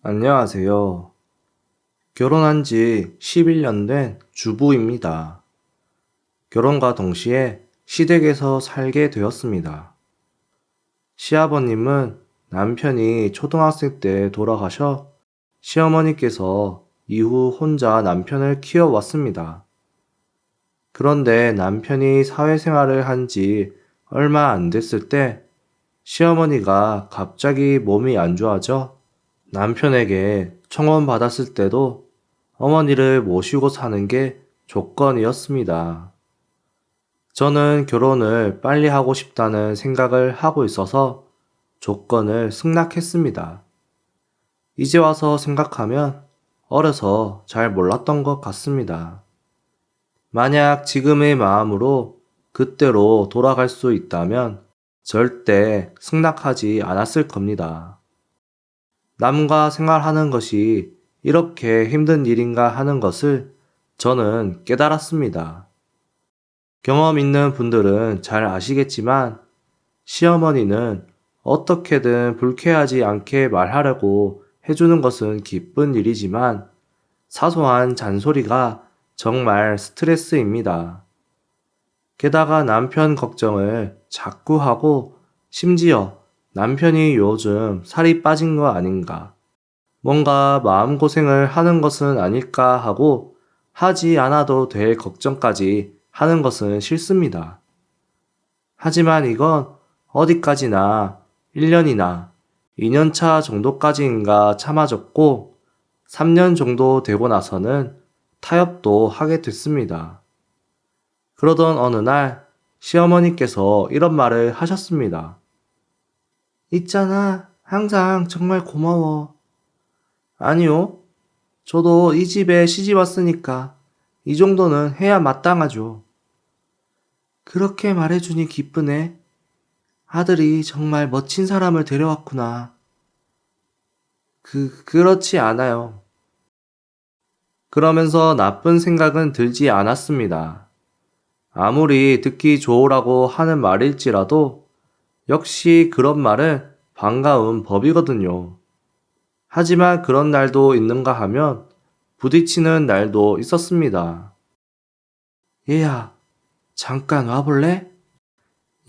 안녕하세요. 결혼한 지 11년 된 주부입니다. 결혼과 동시에 시댁에서 살게 되었습니다. 시아버님은 남편이 초등학생 때 돌아가셔 시어머니께서 이후 혼자 남편을 키워왔습니다. 그런데 남편이 사회생활을 한 지 얼마 안 됐을 때 시어머니가 갑자기 몸이 안 좋아져 남편에게 청혼받았을 때도 어머니를 모시고 사는 게 조건이었습니다. 저는 결혼을 빨리 하고 싶다는 생각을 하고 있어서 조건을 승낙했습니다. 이제 와서 생각하면 어려서 잘 몰랐던 것 같습니다. 만약 지금의 마음으로 그때로 돌아갈 수 있다면 절대 승낙하지 않았을 겁니다. 남과 생활하는 것이 이렇게 힘든 일인가 하는 것을 저는 깨달았습니다. 경험 있는 분들은 잘 아시겠지만 시어머니는 어떻게든 불쾌하지 않게 말하려고 해주는 것은 기쁜 일이지만 사소한 잔소리가 정말 스트레스입니다. 게다가 남편 걱정을 자꾸 하고 심지어 남편이 요즘 살이 빠진 거 아닌가, 뭔가 마음고생을 하는 것은 아닐까 하고 하지 않아도 될 걱정까지 하는 것은 싫습니다. 하지만 이건 어디까지나 1년이나 2년차 정도까지인가 참아줬고 3년 정도 되고 나서는 타협도 하게 됐습니다. 그러던 어느 날 시어머니께서 이런 말을 하셨습니다. 있잖아, 항상 정말 고마워. 아니요, 저도 이 집에 시집 왔으니까 이 정도는 해야 마땅하죠. 그렇게 말해주니 기쁘네. 아들이 정말 멋진 사람을 데려왔구나. 그렇지 않아요. 그러면서 나쁜 생각은 들지 않았습니다. 아무리 듣기 좋으라고 하는 말일지라도 역시 그런 말은 반가운 법이거든요. 하지만 그런 날도 있는가 하면 부딪히는 날도 있었습니다. 얘야, 잠깐 와볼래?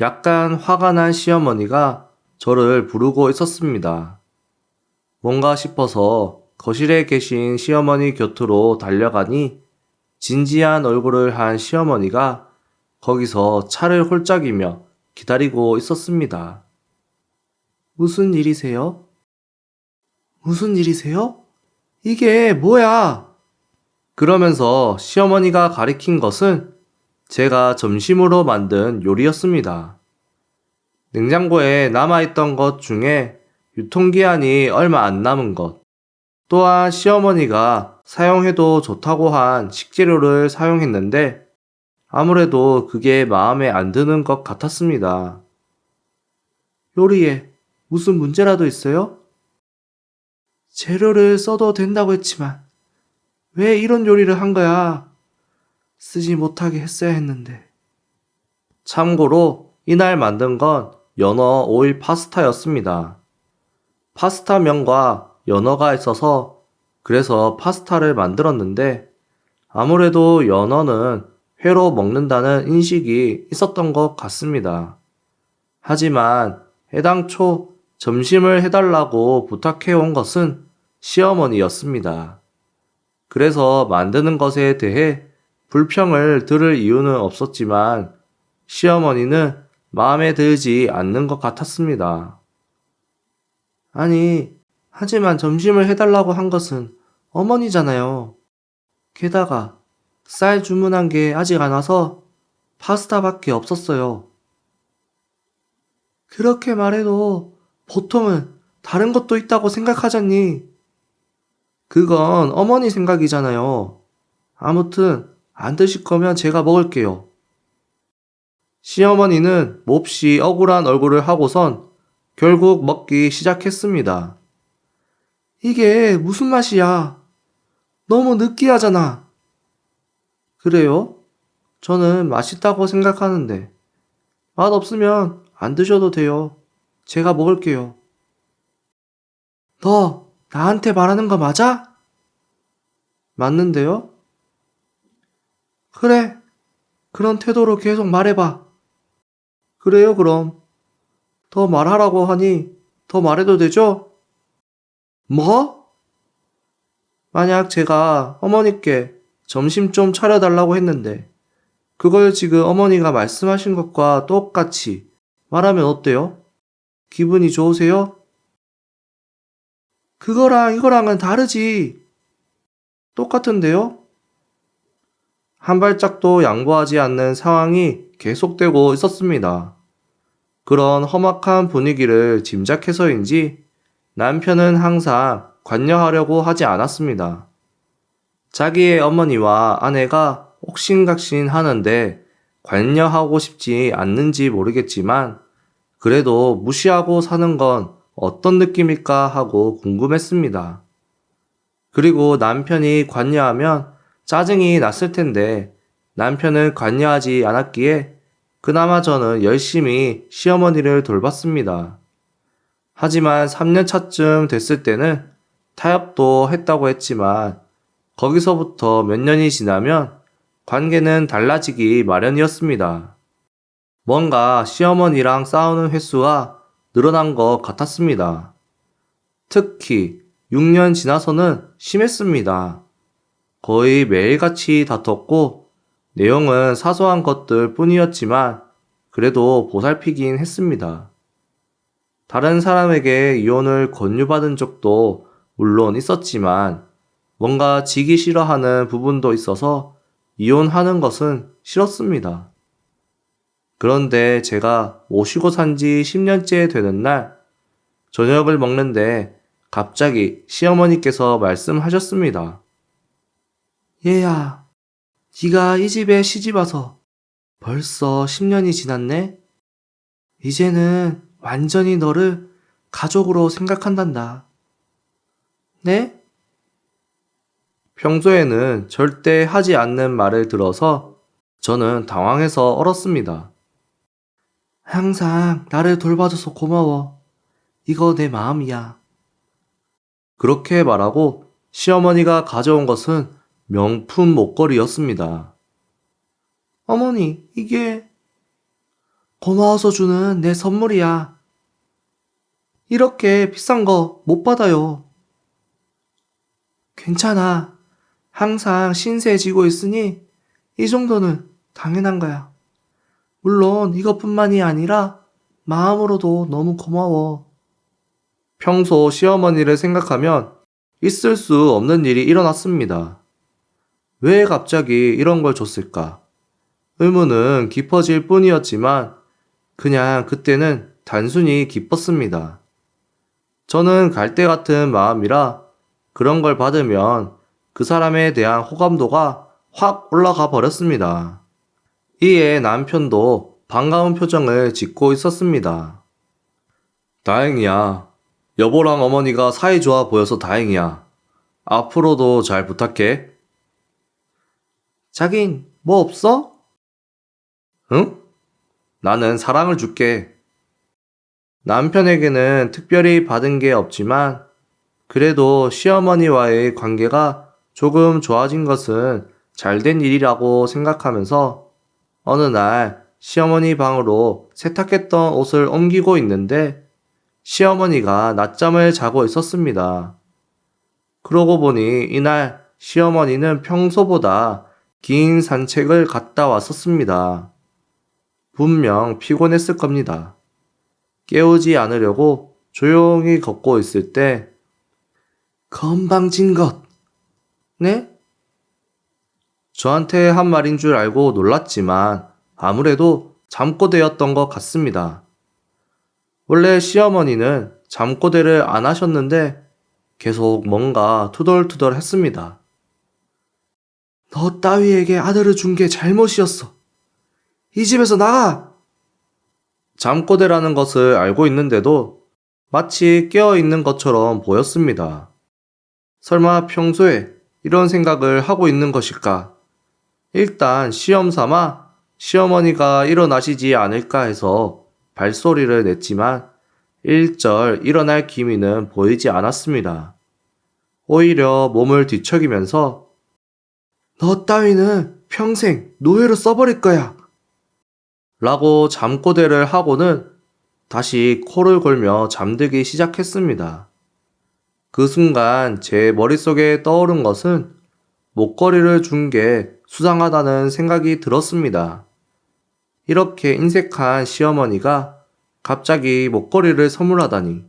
약간 화가 난 시어머니가 저를 부르고 있었습니다. 뭔가 싶어서 거실에 계신 시어머니 곁으로 달려가니 진지한 얼굴을 한 시어머니가 거기서 차를 홀짝이며 기다리고 있었습니다. 무슨 일이세요? 무슨 일이세요? 이게 뭐야? 그러면서 시어머니가 가리킨 것은 제가 점심으로 만든 요리였습니다. 냉장고에 남아있던 것 중에 유통기한이 얼마 안 남은 것, 또한 시어머니가 사용해도 좋다고 한 식재료를 사용했는데 아무래도 그게 마음에 안 드는 것 같았습니다. 요리에 무슨 문제라도 있어요? 재료를 써도 된다고 했지만 왜 이런 요리를 한 거야? 쓰지 못하게 했어야 했는데. 참고로 이날 만든 건 연어 오일 파스타였습니다. 파스타면과 연어가 있어서 그래서 파스타를 만들었는데 아무래도 연어는 회로 먹는다는 인식이 있었던 것 같습니다. 하지만 애당초 점심을 해달라고 부탁해온 것은 시어머니였습니다. 그래서 만드는 것에 대해 불평을 들을 이유는 없었지만 시어머니는 마음에 들지 않는 것 같았습니다. 아니, 하지만 점심을 해달라고 한 것은 어머니잖아요. 게다가 쌀 주문한 게 아직 안 와서 파스타밖에 없었어요. 그렇게 말해도 보통은 다른 것도 있다고 생각하잖니. 그건 어머니 생각이잖아요. 아무튼 안 드실 거면 제가 먹을게요. 시어머니는 몹시 억울한 얼굴을 하고선 결국 먹기 시작했습니다. 이게 무슨 맛이야? 너무 느끼하잖아. 그래요? 저는 맛있다고 생각하는데 맛 없으면 안 드셔도 돼요. 제가 먹을게요. 너 나한테 말하는 거 맞아? 맞는데요? 그래. 그런 태도로 계속 말해봐. 그래요, 그럼. 더 말하라고 하니 더 말해도 되죠? 뭐? 만약 제가 어머니께 점심 좀 차려달라고 했는데 그걸 지금 어머니가 말씀하신 것과 똑같이 말하면 어때요? 기분이 좋으세요? 그거랑 이거랑은 다르지. 똑같은데요? 한 발짝도 양보하지 않는 상황이 계속되고 있었습니다. 그런 험악한 분위기를 짐작해서인지 남편은 항상 관여하려고 하지 않았습니다. 자기의 어머니와 아내가 옥신각신 하는데 관여하고 싶지 않는지 모르겠지만 그래도 무시하고 사는 건 어떤 느낌일까 하고 궁금했습니다. 그리고 남편이 관여하면 짜증이 났을 텐데 남편은 관여하지 않았기에 그나마 저는 열심히 시어머니를 돌봤습니다. 하지만 3년 차쯤 됐을 때는 타협도 했다고 했지만 거기서부터 몇 년이 지나면 관계는 달라지기 마련이었습니다. 뭔가 시어머니랑 싸우는 횟수가 늘어난 것 같았습니다. 특히 6년 지나서는 심했습니다. 거의 매일같이 다퉜고 내용은 사소한 것들 뿐이었지만 그래도 보살피긴 했습니다. 다른 사람에게 이혼을 권유받은 적도 물론 있었지만 뭔가 지기 싫어하는 부분도 있어서 이혼하는 것은 싫었습니다. 그런데 제가 모시고 산 지 10년째 되는 날 저녁을 먹는데 갑자기 시어머니께서 말씀하셨습니다. 얘야, 네가 이 집에 시집 와서 벌써 10년이 지났네? 이제는 완전히 너를 가족으로 생각한단다. 네? 평소에는 절대 하지 않는 말을 들어서 저는 당황해서 얼었습니다. 항상 나를 돌봐줘서 고마워. 이거 내 마음이야. 그렇게 말하고 시어머니가 가져온 것은 명품 목걸이였습니다. 어머니, 이게 고마워서 주는 내 선물이야. 이렇게 비싼 거 못 받아요. 괜찮아. 항상 신세지고 있으니 이 정도는 당연한 거야. 물론 이것뿐만이 아니라 마음으로도 너무 고마워. 평소 시어머니를 생각하면 있을 수 없는 일이 일어났습니다. 왜 갑자기 이런 걸 줬을까? 의문은 깊어질 뿐이었지만 그냥 그때는 단순히 기뻤습니다. 저는 갈대 같은 마음이라 그런 걸 받으면 그 사람에 대한 호감도가 확 올라가 버렸습니다. 이에 남편도 반가운 표정을 짓고 있었습니다. 다행이야. 여보랑 어머니가 사이 좋아 보여서 다행이야. 앞으로도 잘 부탁해. 자긴 뭐 없어? 응? 나는 사랑을 줄게. 남편에게는 특별히 받은 게 없지만 그래도 시어머니와의 관계가 조금 좋아진 것은 잘된 일이라고 생각하면서 어느 날 시어머니 방으로 세탁했던 옷을 옮기고 있는데 시어머니가 낮잠을 자고 있었습니다. 그러고 보니 이날 시어머니는 평소보다 긴 산책을 갔다 왔었습니다. 분명 피곤했을 겁니다. 깨우지 않으려고 조용히 걷고 있을 때 건방진 것. 네? 저한테 한 말인 줄 알고 놀랐지만 아무래도 잠꼬대였던 것 같습니다. 원래 시어머니는 잠꼬대를 안 하셨는데 계속 뭔가 투덜투덜 했습니다. 너 따위에게 아들을 준 게 잘못이었어. 이 집에서 나가! 잠꼬대라는 것을 알고 있는데도 마치 깨어있는 것처럼 보였습니다. 설마 평소에 이런 생각을 하고 있는 것일까? 일단 시험 삼아 시어머니가 일어나시지 않을까 해서 발소리를 냈지만 일절 일어날 기미는 보이지 않았습니다. 오히려 몸을 뒤척이면서 너 따위는 평생 노예로 써버릴 거야 라고 잠꼬대를 하고는 다시 코를 골며 잠들기 시작했습니다. 그 순간 제 머릿속에 떠오른 것은 목걸이를 준 게 수상하다는 생각이 들었습니다. 이렇게 인색한 시어머니가 갑자기 목걸이를 선물하다니.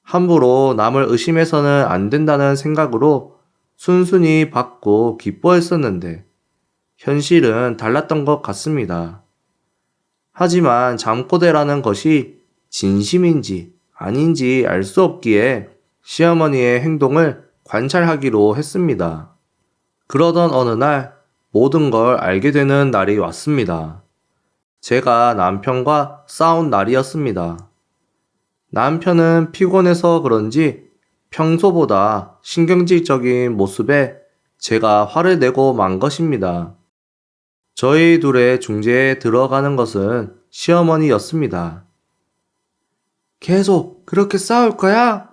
함부로 남을 의심해서는 안 된다는 생각으로 순순히 받고 기뻐했었는데 현실은 달랐던 것 같습니다. 하지만 잠꼬대라는 것이 진심인지 아닌지 알 수 없기에 시어머니의 행동을 관찰하기로 했습니다. 그러던 어느 날 모든 걸 알게 되는 날이 왔습니다. 제가 남편과 싸운 날이었습니다. 남편은 피곤해서 그런지 평소보다 신경질적인 모습에 제가 화를 내고 만 것입니다. 저희 둘의 중재에 들어가는 것은 시어머니였습니다. 계속 그렇게 싸울 거야?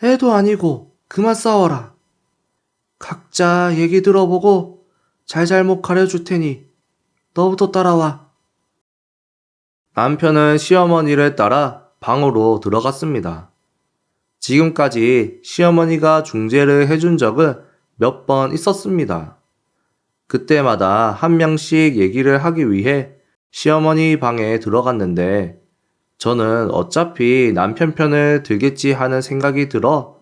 애도 아니고 그만 싸워라. 각자 얘기 들어보고 잘잘못 가려줄 테니 너부터 따라와. 남편은 시어머니를 따라 방으로 들어갔습니다. 지금까지 시어머니가 중재를 해준 적은 몇 번 있었습니다. 그때마다 한 명씩 얘기를 하기 위해 시어머니 방에 들어갔는데 저는 어차피 남편 편을 들겠지 하는 생각이 들어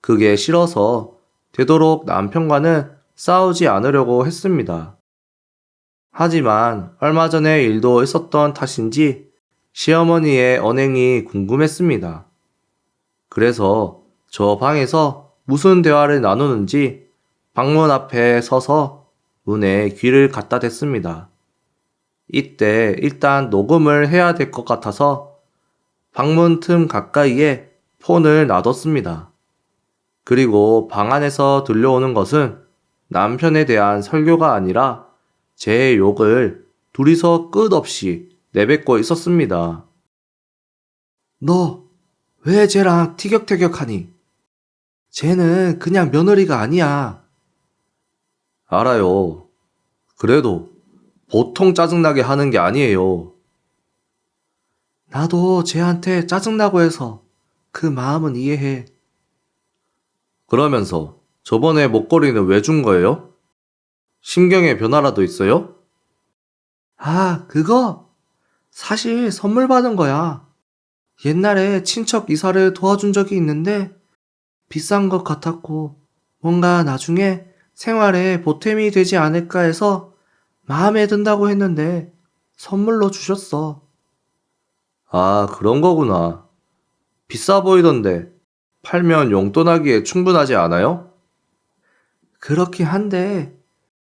그게 싫어서 되도록 남편과는 싸우지 않으려고 했습니다. 하지만 얼마 전의 일도 있었던 탓인지 시어머니의 언행이 궁금했습니다. 그래서 저 방에서 무슨 대화를 나누는지 방문 앞에 서서 문에 귀를 갖다 댔습니다. 이때 일단 녹음을 해야 될 것 같아서 방문 틈 가까이에 폰을 놔뒀습니다. 그리고 방 안에서 들려오는 것은 남편에 대한 설교가 아니라 제 욕을 둘이서 끝없이 내뱉고 있었습니다. 너 왜 쟤랑 티격태격하니? 쟤는 그냥 며느리가 아니야. 알아요. 그래도 보통 짜증나게 하는 게 아니에요. 나도 쟤한테 짜증나고 해서 그 마음은 이해해. 그러면서 저번에 목걸이는 왜 준 거예요? 심경의 변화라도 있어요? 아, 그거? 사실 선물 받은 거야. 옛날에 친척 이사를 도와준 적이 있는데 비싼 것 같았고 뭔가 나중에 생활에 보탬이 되지 않을까 해서 마음에 든다고 했는데 선물로 주셨어. 아, 그런 거구나. 비싸 보이던데 팔면 용돈하기에 충분하지 않아요? 그렇긴 한데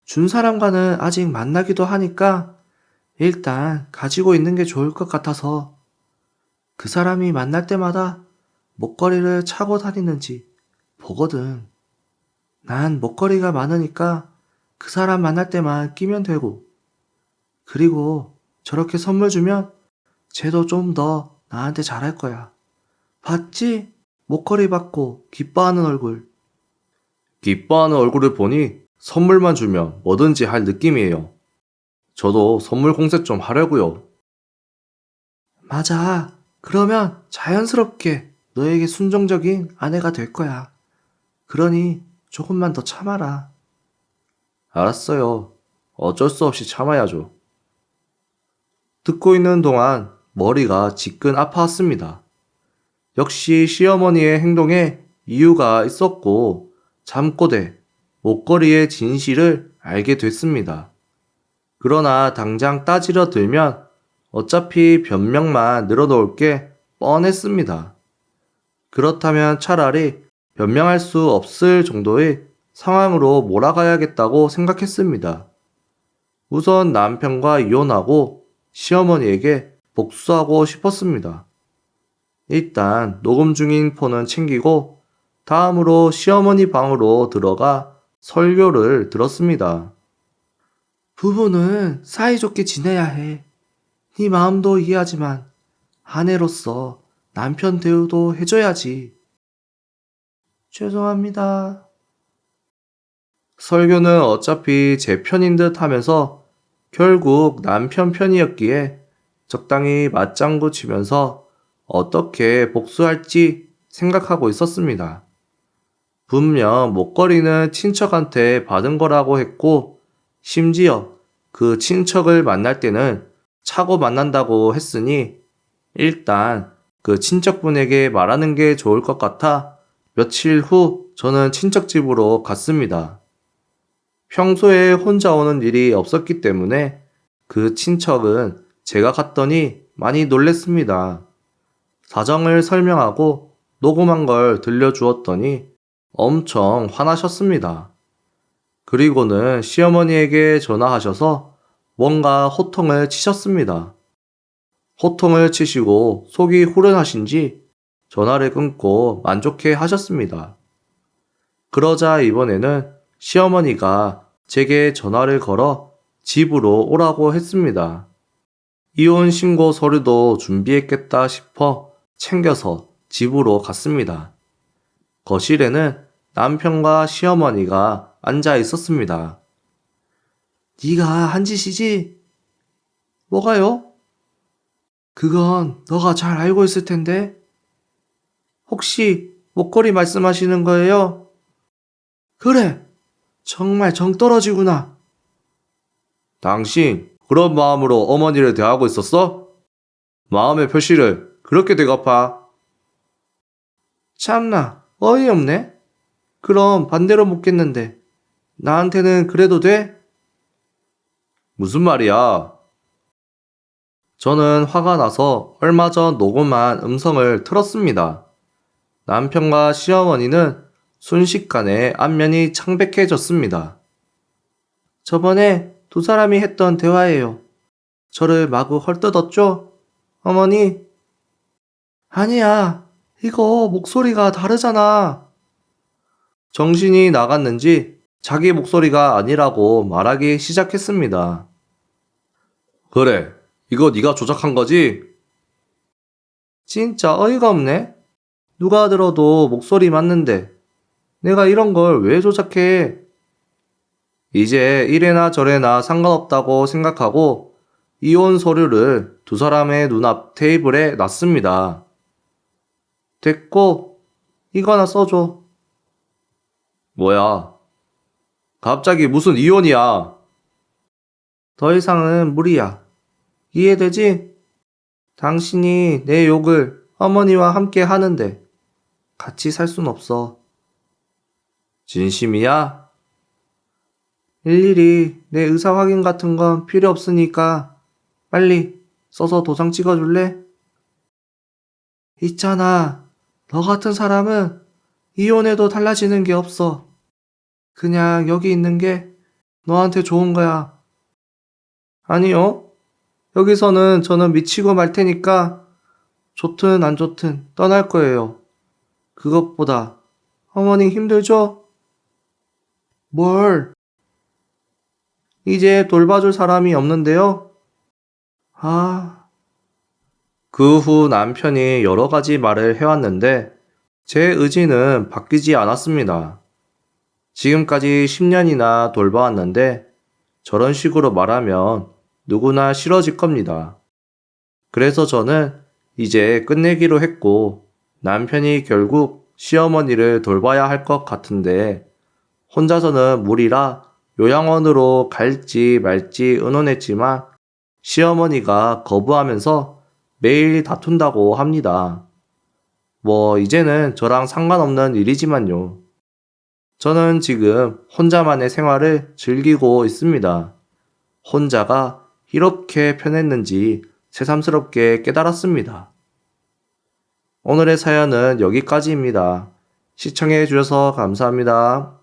준 사람과는 아직 만나기도 하니까 일단 가지고 있는 게 좋을 것 같아서 그 사람이 만날 때마다 목걸이를 차고 다니는지 보거든. 난 목걸이가 많으니까 그 사람 만날 때만 끼면 되고 그리고 저렇게 선물 주면 쟤도 좀 더 나한테 잘할 거야. 봤지? 목걸이 받고 기뻐하는 얼굴. 기뻐하는 얼굴을 보니 선물만 주면 뭐든지 할 느낌이에요. 저도 선물 공세 좀 하려고요. 맞아. 그러면 자연스럽게 너에게 순종적인 아내가 될 거야. 그러니 조금만 더 참아라. 알았어요. 어쩔 수 없이 참아야죠. 듣고 있는 동안 머리가 지끈 아파왔습니다. 역시 시어머니의 행동에 이유가 있었고 잠꼬대, 목걸이의 진실을 알게 됐습니다. 그러나 당장 따지려 들면 어차피 변명만 늘어놓을 게 뻔했습니다. 그렇다면 차라리 변명할 수 없을 정도의 상황으로 몰아가야겠다고 생각했습니다. 우선 남편과 이혼하고 시어머니에게 복수하고 싶었습니다. 일단 녹음 중인 폰은 챙기고 다음으로 시어머니 방으로 들어가 설교를 들었습니다. 부부는 사이좋게 지내야 해. 네 마음도 이해하지만 아내로서 남편 대우도 해줘야지. 죄송합니다. 설교는 어차피 제 편인 듯 하면서 결국 남편 편이었기에 적당히 맞장구 치면서 어떻게 복수할지 생각하고 있었습니다. 분명 목걸이는 친척한테 받은 거라고 했고, 심지어 그 친척을 만날 때는 차고 만난다고 했으니 일단 그 친척분에게 말하는 게 좋을 것 같아 며칠 후 저는 친척 집으로 갔습니다. 평소에 혼자 오는 일이 없었기 때문에 그 친척은 제가 갔더니 많이 놀랬습니다. 사정을 설명하고 녹음한 걸 들려주었더니 엄청 화나셨습니다. 그리고는 시어머니에게 전화하셔서 뭔가 호통을 치셨습니다. 호통을 치시고 속이 후련하신지 전화를 끊고 만족해 하셨습니다. 그러자 이번에는 시어머니가 제게 전화를 걸어 집으로 오라고 했습니다. 이혼 신고 서류도 준비했겠다 싶어 챙겨서 집으로 갔습니다. 거실에는 남편과 시어머니가 앉아 있었습니다. 네가 한 짓이지? 뭐가요? 그건 너가 잘 알고 있을 텐데. 혹시 목걸이 말씀하시는 거예요? 그래, 정말 정 떨어지구나. 당신 그런 마음으로 어머니를 대하고 있었어? 마음의 표시를 그렇게 되갚아. 참나, 어이없네. 그럼 반대로 묻겠는데, 나한테는 그래도 돼? 무슨 말이야? 저는 화가 나서 얼마 전 녹음한 음성을 틀었습니다. 남편과 시어머니는 순식간에 안면이 창백해졌습니다. 저번에 두 사람이 했던 대화예요. 저를 마구 헐뜯었죠? 어머니? 아니야, 이거 목소리가 다르잖아. 정신이 나갔는지 자기 목소리가 아니라고 말하기 시작했습니다. 그래, 이거 네가 조작한 거지? 진짜 어이가 없네. 누가 들어도 목소리 맞는데 내가 이런 걸 왜 조작해? 이제 이래나 저래나 상관없다고 생각하고 이혼 서류를 두 사람의 눈앞 테이블에 놨습니다. 됐고, 이거나 써줘. 뭐야? 갑자기 무슨 이혼이야? 더 이상은 무리야. 이해되지? 당신이 내 욕을 어머니와 함께 하는데 같이 살 순 없어. 진심이야? 일일이 내 의사 확인 같은 건 필요 없으니까 빨리 써서 도장 찍어줄래? 있잖아. 너 같은 사람은 이혼해도 달라지는 게 없어. 그냥 여기 있는 게 너한테 좋은 거야. 아니요. 여기서는 저는 미치고 말 테니까 좋든 안 좋든 떠날 거예요. 그것보다 어머니 힘들죠? 뭘? 이제 돌봐줄 사람이 없는데요? 아. 그 후 남편이 여러 가지 말을 해왔는데 제 의지는 바뀌지 않았습니다. 지금까지 10년이나 돌봐왔는데 저런 식으로 말하면 누구나 싫어질 겁니다. 그래서 저는 이제 끝내기로 했고 남편이 결국 시어머니를 돌봐야 할 것 같은데 혼자서는 무리라 요양원으로 갈지 말지 의논했지만 시어머니가 거부하면서 매일 다툰다고 합니다. 뭐 이제는 저랑 상관없는 일이지만요. 저는 지금 혼자만의 생활을 즐기고 있습니다. 혼자가 이렇게 편했는지 새삼스럽게 깨달았습니다. 오늘의 사연은 여기까지입니다. 시청해 주셔서 감사합니다.